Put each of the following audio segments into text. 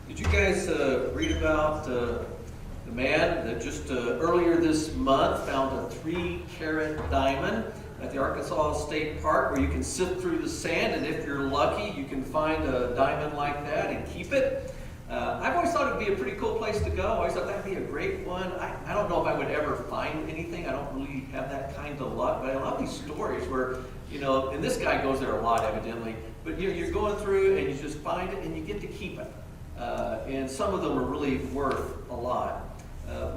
Did you guys read about the man that just earlier this month found a 3-carat diamond at the Arkansas State Park where you can sift through the sand, and if you're lucky, you can find a diamond like that and keep it? I've always thought it would be a pretty cool place to go. I always thought that'd be a great one. I don't know if I would ever find anything. I don't really have that kind of luck, but I love these stories where, and this guy goes there a lot evidently, but you're going through and you just find it and you get to keep it. And some of them are really worth a lot.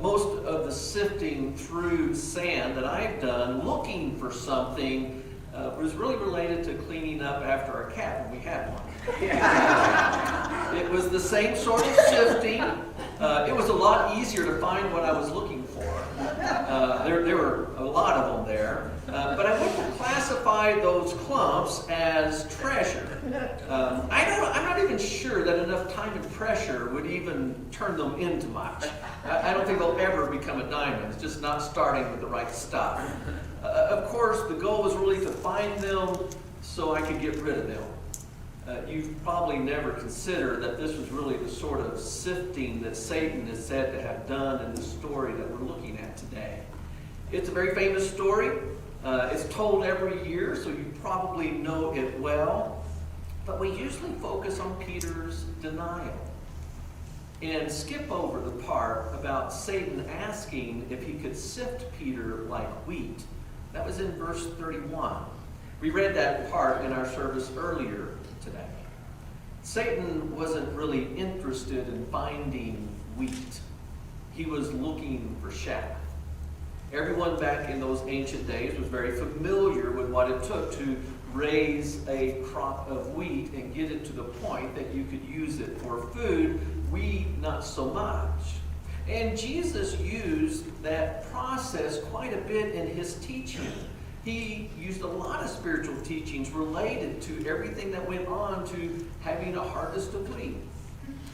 Most of the sifting through sand that I've done looking for something was really related to cleaning up after our cat when we had one. It was the same sort of sifting. It was a lot easier to find what I was looking for. There were a lot of them there. But I wouldn't classify those clumps as treasure. I'm not even sure that enough time and pressure would even turn them into much. I don't think they'll ever become a diamond. It's just not starting with the right stuff. Of course, the goal was really to find them so I could get rid of them. You've probably never considered that this was really the sort of sifting that Satan is said to have done in the story that we're looking at today. It's a very famous story. It's told every year, so you probably know it well. But we usually focus on Peter's denial and skip over the part about Satan asking if he could sift Peter like wheat. That was in verse 31. We read that part in our service earlier today. Satan wasn't really interested in finding wheat. He was looking for chaff. Everyone back in those ancient days was very familiar with what it took to raise a crop of wheat and get it to the point that you could use it for food. We, not so much. And Jesus used that process quite a bit in his teaching. He used a lot of spiritual teachings related to everything that went on to having a harvest of wheat.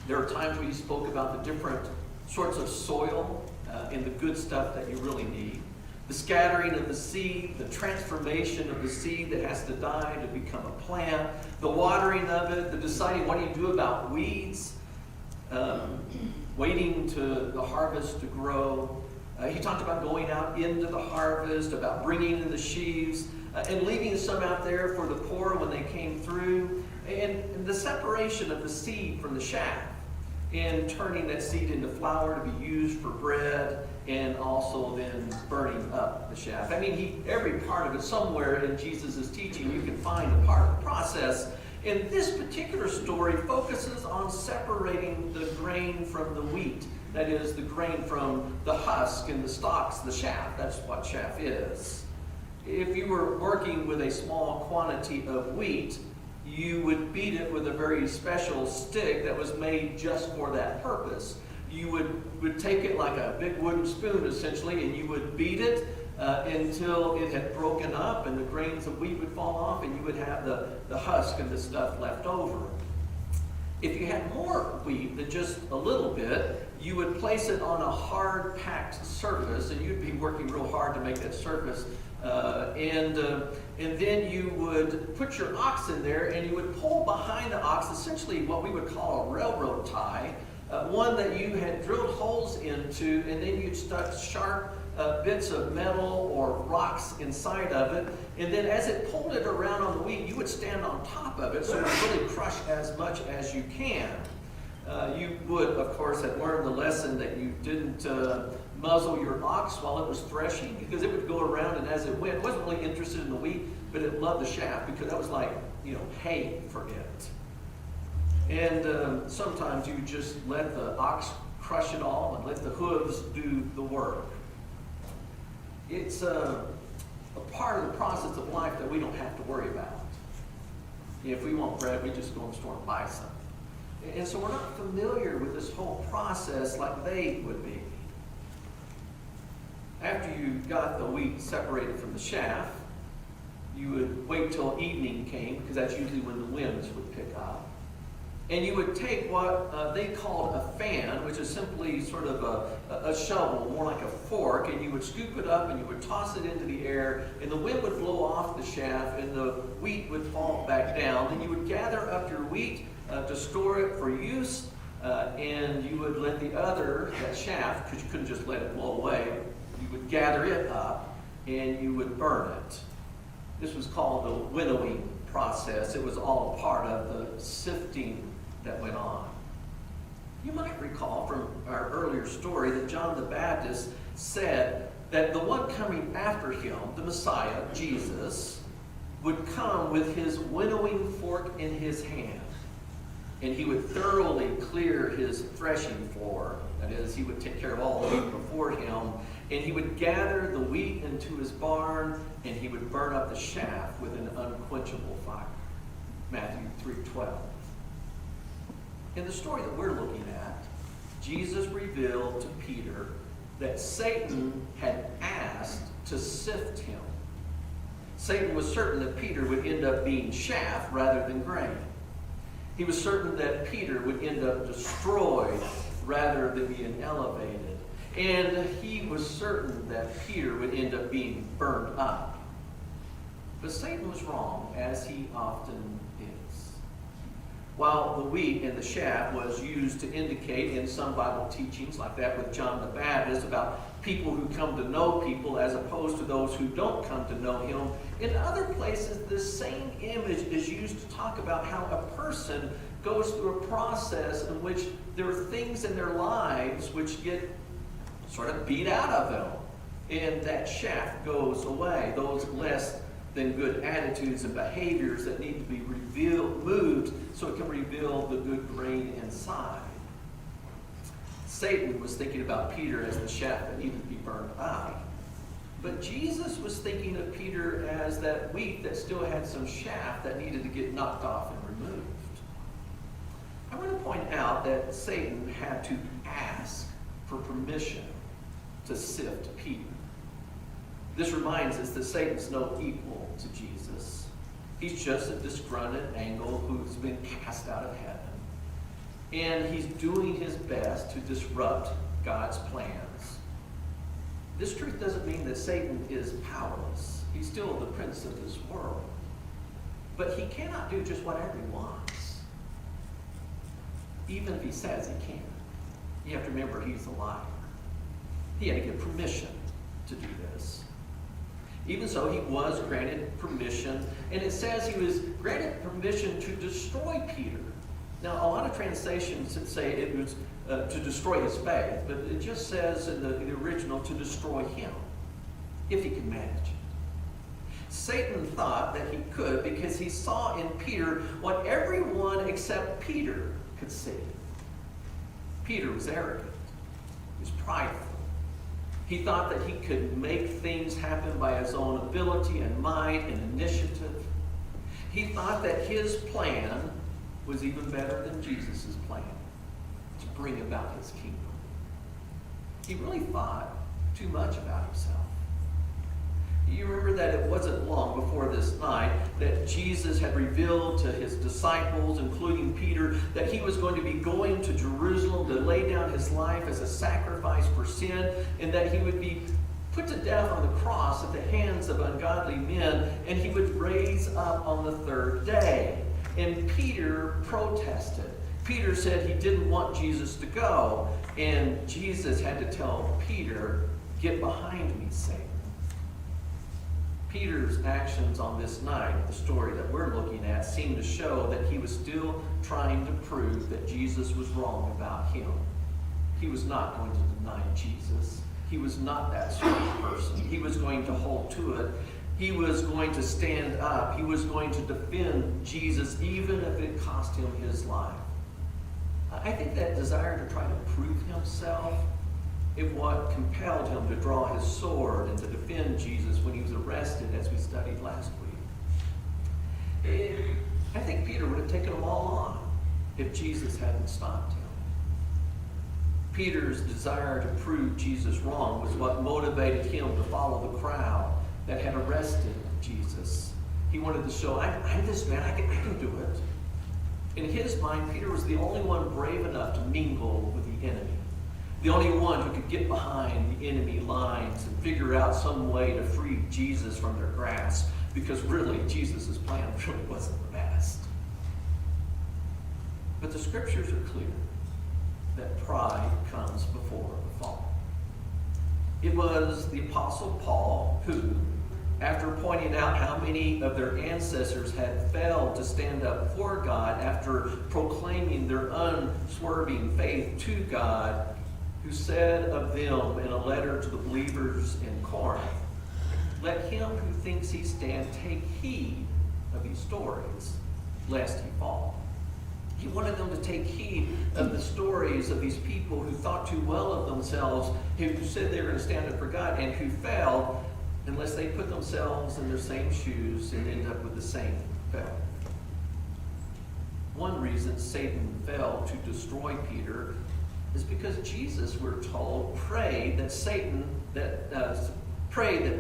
There are times where he spoke about the different sorts of soil and the good stuff that you really need. The scattering of the seed, the transformation of the seed that has to die to become a plant, the watering of it, the deciding what do you do about weeds, waiting to the harvest to grow. He talked about going out into the harvest, about bringing in the sheaves, and leaving some out there for the poor when they came through, and the separation of the seed from the chaff, and turning that seed into flour to be used for bread, and also then burning up the chaff. I mean, every part of it, somewhere in Jesus' teaching, you can find a part of the process. And this particular story focuses on separating the grain from the wheat. That is, the grain from the husk and the stalks, the chaff. That's what chaff is. If you were working with a small quantity of wheat, you would beat it with a very special stick that was made just for that purpose. You would take it like a big wooden spoon, essentially, and you would beat it until it had broken up and the grains of wheat would fall off, and you would have the husk and the stuff left over. If you had more wheat than just a little bit, you would place it on a hard packed surface, and you'd be working real hard to make that surface. And then you would put your ox in there, and you would pull behind the ox, essentially what we would call a railroad tie, one that you had drilled holes into, and then you'd stuck sharp bits of metal or rocks inside of it, and then as it pulled it around on the wheat, you would stand on top of it so it would really crush as much as you can. You would, of course, have learned the lesson that you didn't muzzle your ox while it was threshing, because it would go around, and as it went, it wasn't really interested in the wheat, but it loved the chaff because that was like, hay for it. And sometimes you just let the ox crush it all and let the hooves do the work. It's a part of the process of life that we don't have to worry about. If we want bread, we just go in the store and buy some. And so we're not familiar with this whole process like they would be. After you got the wheat separated from the chaff, you would wait till evening came, because that's usually when the winds would pick up. And you would take what they called a fan, which is simply sort of a shovel, more like a fork, and you would scoop it up and you would toss it into the air, and the wind would blow off the chaff and the wheat would fall back down. Then you would gather up your wheat to store it for use, and you would let the other, that shaft, because you couldn't just let it blow away, you would gather it up and you would burn it. This was called the winnowing process. It was all part of the sifting that went on. You might recall from our earlier story that John the Baptist said that the one coming after him, the Messiah, Jesus, would come with his winnowing fork in his hand. And he would thoroughly clear his threshing floor. That is, he would take care of all the wheat before him. And he would gather the wheat into his barn, and he would burn up the chaff with an unquenchable fire. Matthew 3:12. In the story that we're looking at, Jesus revealed to Peter that Satan had asked to sift him. Satan was certain that Peter would end up being chaff rather than grain. He was certain that Peter would end up destroyed rather than being elevated. And he was certain that Peter would end up being burned up. But Satan was wrong, as he often is. While the wheat and the chaff was used to indicate in some Bible teachings, like that with John the Baptist, about people who come to know people as opposed to those who don't come to know him, in other places this same image is used to talk about how a person goes through a process in which there are things in their lives which get sort of beat out of them, and that shaft goes away. Those less than good attitudes and behaviors that need to be moved so it can reveal the good grain inside. Satan was thinking about Peter as the shaft that needed to be burned up. But Jesus was thinking of Peter as that wheat that still had some chaff that needed to get knocked off and removed. I want to point out that Satan had to ask for permission to sift Peter. This reminds us that Satan's no equal to Jesus. He's just a disgruntled angel who's been cast out of heaven. And he's doing his best to disrupt God's plans. This truth doesn't mean that Satan is powerless. He's still the prince of this world. But he cannot do just whatever he wants, even if he says he can. You have to remember, he's a liar. He had to get permission to do this. Even so, he was granted permission, and it says he was granted permission to destroy Peter. Now, a lot of translations say it was to destroy his faith, but it just says in the original to destroy him, if he could manage it. Satan thought that he could because he saw in Peter what everyone except Peter could see. Peter was arrogant. He was prideful. He thought that he could make things happen by his own ability and might and initiative. He thought that his plan was even better than Jesus' plan to bring about his kingdom. He really thought too much about himself. You remember that it wasn't long before this night that Jesus had revealed to his disciples, including Peter, that he was going to be going to Jerusalem to lay down his life as a sacrifice for sin, and that he would be put to death on the cross at the hands of ungodly men, and he would raise up on the third day. And Peter protested. Peter said he didn't want Jesus to go, and Jesus had to tell Peter, "Get behind me, Satan." Peter's actions on this night, the story that we're looking at, seem to show that he was still trying to prove that Jesus was wrong about him. He was not going to deny Jesus. He was not that sort of person. He was going to hold to it. He was going to stand up. He was going to defend Jesus even if it cost him his life. I think that desire to try to prove himself is what compelled him to draw his sword and to defend Jesus when he was arrested, as we studied last week. I think Peter would have taken them all on if Jesus hadn't stopped him. Peter's desire to prove Jesus wrong was what motivated him to follow the crowd that had arrested Jesus. He wanted to show, I'm this man, I can do it. In his mind, Peter was the only one brave enough to mingle with the enemy. The only one who could get behind the enemy lines and figure out some way to free Jesus from their grasp, because really, Jesus' plan really wasn't the best. But the scriptures are clear. pride comes before the fall. It was the Apostle Paul who, after pointing out how many of their ancestors had failed to stand up for God after proclaiming their unswerving faith to God, who said of them in a letter to the believers in Corinth, "Let him who thinks he stands take heed of these stories, lest he fall." He wanted them to take heed of the stories of these people who thought too well of themselves, who said they were going to stand up for God, and who failed unless they put themselves in their same shoes and end up with the same failure. One reason Satan failed to destroy Peter is because Jesus, we're told, prayed that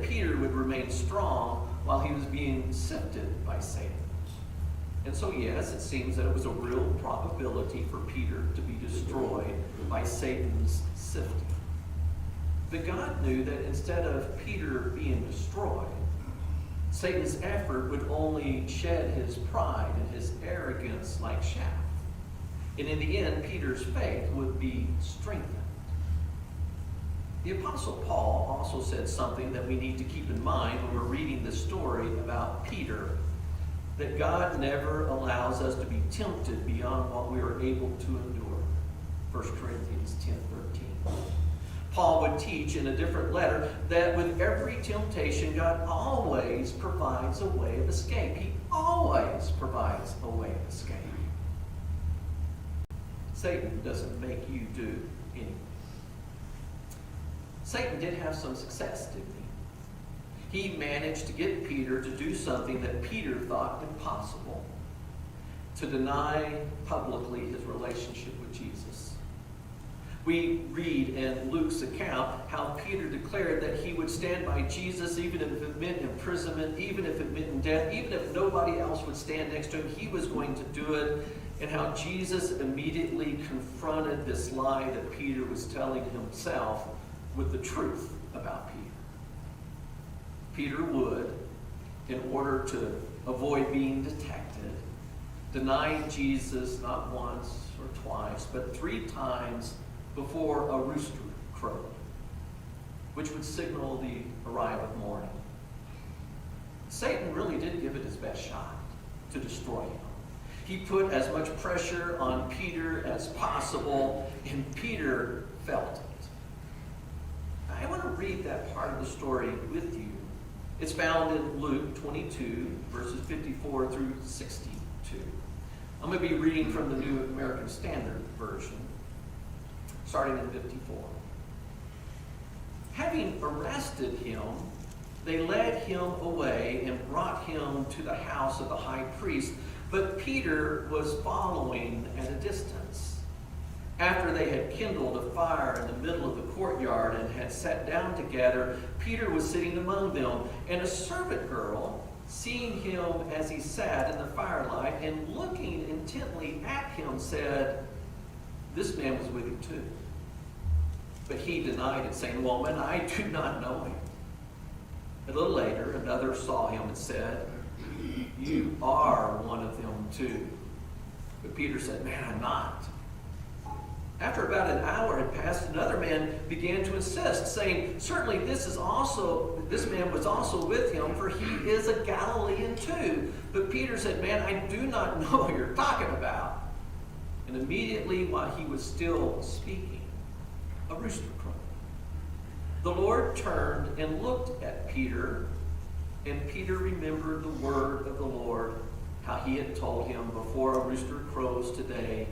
Peter would remain strong while he was being sifted by Satan. And so, yes, it seems that it was a real probability for Peter to be destroyed by Satan's sifting. But God knew that instead of Peter being destroyed, Satan's effort would only shed his pride and his arrogance like chaff. And in the end, Peter's faith would be strengthened. The Apostle Paul also said something that we need to keep in mind when we're reading this story about Peter, that God never allows us to be tempted beyond what we are able to endure. 1 Corinthians 10:13. Paul would teach in a different letter that with every temptation, God always provides a way of escape. He always provides a way of escape. Satan doesn't make you do anything. Satan did have some success, didn't he? He managed to get Peter to do something that Peter thought impossible, to deny publicly his relationship with Jesus. We read in Luke's account how Peter declared that he would stand by Jesus even if it meant imprisonment, even if it meant death, even if nobody else would stand next to him, he was going to do it, and how Jesus immediately confronted this lie that Peter was telling himself with the truth about Peter. Peter would, in order to avoid being detected, deny Jesus not once or twice, but 3 times before a rooster crowed, which would signal the arrival of morning. Satan really did give it his best shot to destroy him. He put as much pressure on Peter as possible, and Peter felt it. I want to read that part of the story with you. It's found in Luke 22, verses 54 through 62. I'm going to be reading from the New American Standard Version, starting in 54. Having arrested him, they led him away and brought him to the house of the high priest, but Peter was following at a distance. After they had kindled a fire in the middle of the courtyard and had sat down together, Peter was sitting among them, and a servant girl, seeing him as he sat in the firelight and looking intently at him, said, "This man was with you too." But he denied it, saying, "Woman, I do not know him." A little later, another saw him and said, "You are one of them too." But Peter said, "Man, I'm not." After about an hour had passed, another man began to insist, saying, "Certainly this man was also with him, for he is a Galilean too." But Peter said, "Man, I do not know what you're talking about." And immediately while he was still speaking, a rooster crowed. The Lord turned and looked at Peter, and Peter remembered the word of the Lord, how he had told him, "Before a rooster crows today,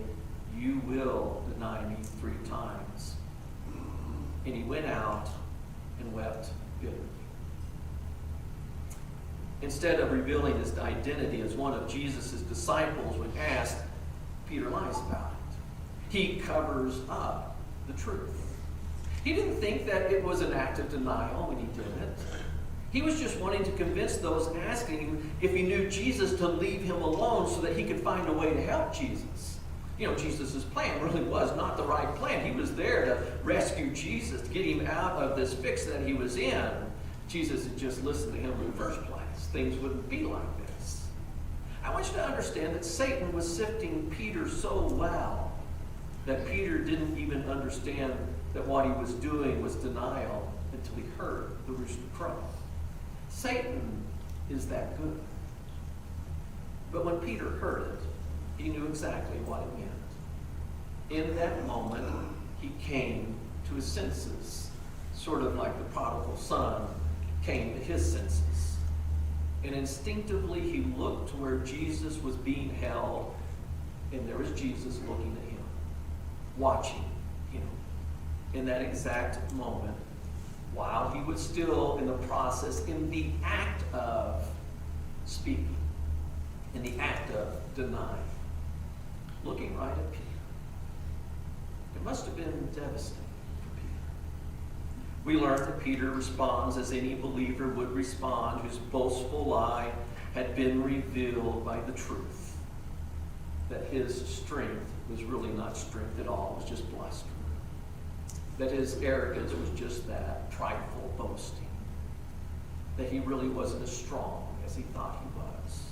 you will deny me 3 times." And he went out and wept bitterly. Instead of revealing his identity as one of Jesus' disciples when asked, Peter lies about it. He covers up the truth. He didn't think that it was an act of denial when he did it. He was just wanting to convince those asking him if he knew Jesus to leave him alone so that he could find a way to help Jesus. You know, Jesus' plan really was not the right plan. He was there to rescue Jesus, to get him out of this fix that he was in. Jesus had just listened to him in the first place. Things wouldn't be like this. I want you to understand that Satan was sifting Peter so well that Peter didn't even understand that what he was doing was denial until he heard the rooster crow. Satan is that good. But when Peter heard it, he knew exactly what it meant. In that moment, he came to his senses, sort of like the prodigal son came to his senses. And instinctively, he looked to where Jesus was being held, and there was Jesus looking at him, watching him. In that exact moment, while he was still in the process, in the act of speaking, in the act of denying, looking right at Peter. It must have been devastating for Peter. We learned that Peter responds as any believer would respond whose boastful lie had been revealed by the truth, that his strength was really not strength at all, it was just bluster. That his arrogance was just that, prideful boasting. That he really wasn't as strong as he thought he was.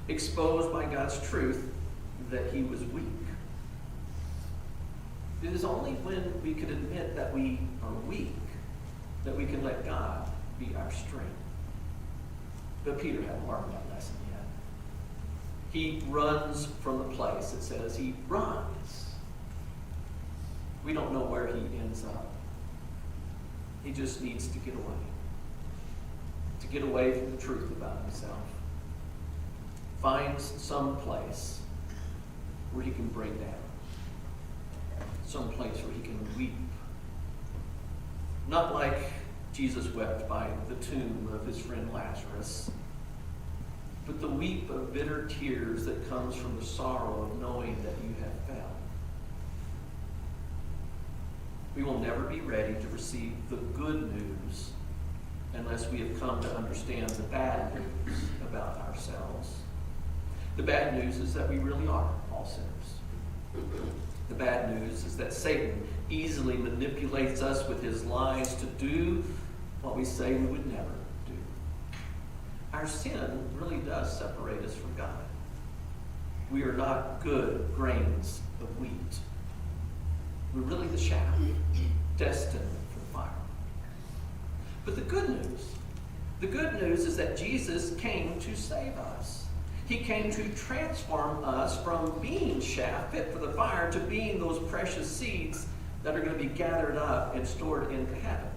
Exposed by God's truth that he was weak. It is only when we can admit that we are weak that we can let God be our strength. But Peter hadn't learned that lesson yet. He runs from the place. It says he runs. We don't know where he ends up. He just needs to get away. To get away from the truth about himself. Finds some place where he can break down. Some place where he can weep. Not like Jesus wept by the tomb of his friend Lazarus, but the weep of bitter tears that comes from the sorrow of knowing that you have failed. We will never be ready to receive the good news unless we have come to understand the bad news about ourselves. The bad news is that we really are all sinners. The bad news is that Satan easily manipulates us with his lies to do what we say we would never do. Our sin really does separate us from God. We are not good grains of wheat. We're really the chaff, destined for fire. But the good news is that Jesus came to save us. He came to transform us from being chaff fit for the fire to being those precious seeds that are going to be gathered up and stored into heaven.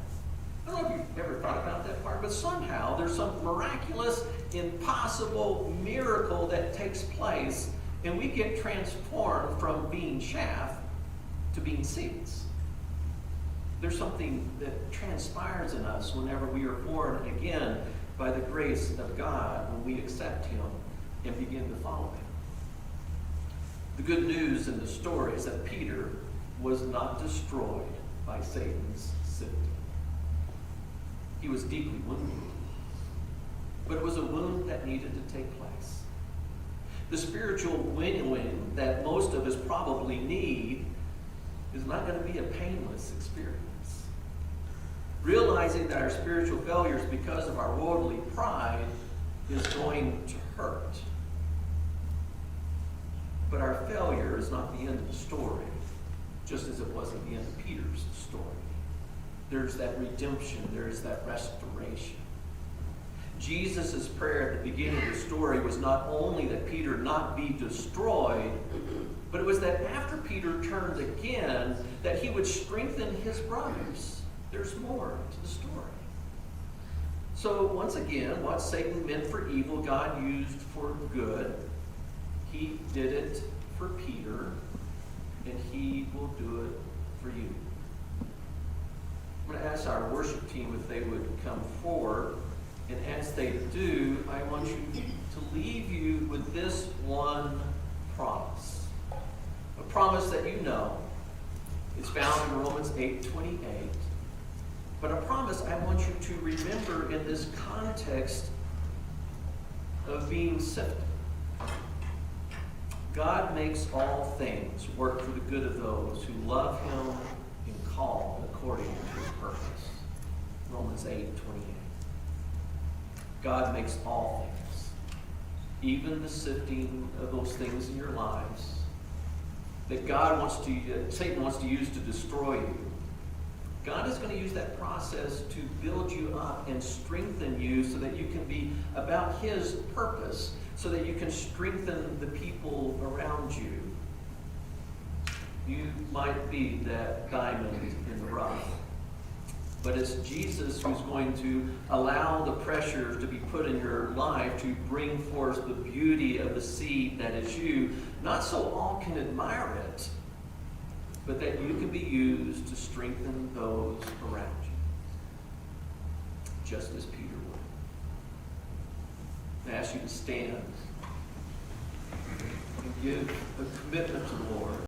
I don't know if you've ever thought about that part, but somehow there's some miraculous, impossible miracle that takes place, and we get transformed from being chaff to being seeds. There's something that transpires in us whenever we are born again by the grace of God, when we accept him and begin to follow him. The good news in the story is that Peter was not destroyed by Satan's sifting. He was deeply wounded, but it was a wound that needed to take place. The spiritual winnowing that most of us probably need is not going to be a painless experience. Realizing that our spiritual failures because of our worldly pride is going to hurt. But our failure is not the end of the story, just as it was at the end of Peter's story. There's that redemption, there's that restoration. Jesus' prayer at the beginning of the story was not only that Peter not be destroyed, but it was that after Peter turned again, that he would strengthen his brothers. There's more to the story. So once again, what Satan meant for evil, God used for good. He did it for Peter, and he will do it for you. I'm going to ask our worship team if they would come forward. And as they do, I want you to leave you with this one promise. A promise that you know. It's found in Romans 8:28. But a promise I want you to remember in this context of being sifted. God makes all things work for the good of those who love him and called according to his purpose. Romans 8:28. God makes all things, even the sifting of those things in your lives, that Satan wants to use to destroy you. God is going to use that process to build you up and strengthen you so that you can be about His purpose, so that you can strengthen the people around you. You might be that diamond in the rough, but it's Jesus who's going to allow the pressure to be put in your life to bring forth the beauty of the seed that is you, not so all can admire it, but that you can be used to strengthen those around you, just as Peter would. I ask you to stand and give a commitment to the Lord.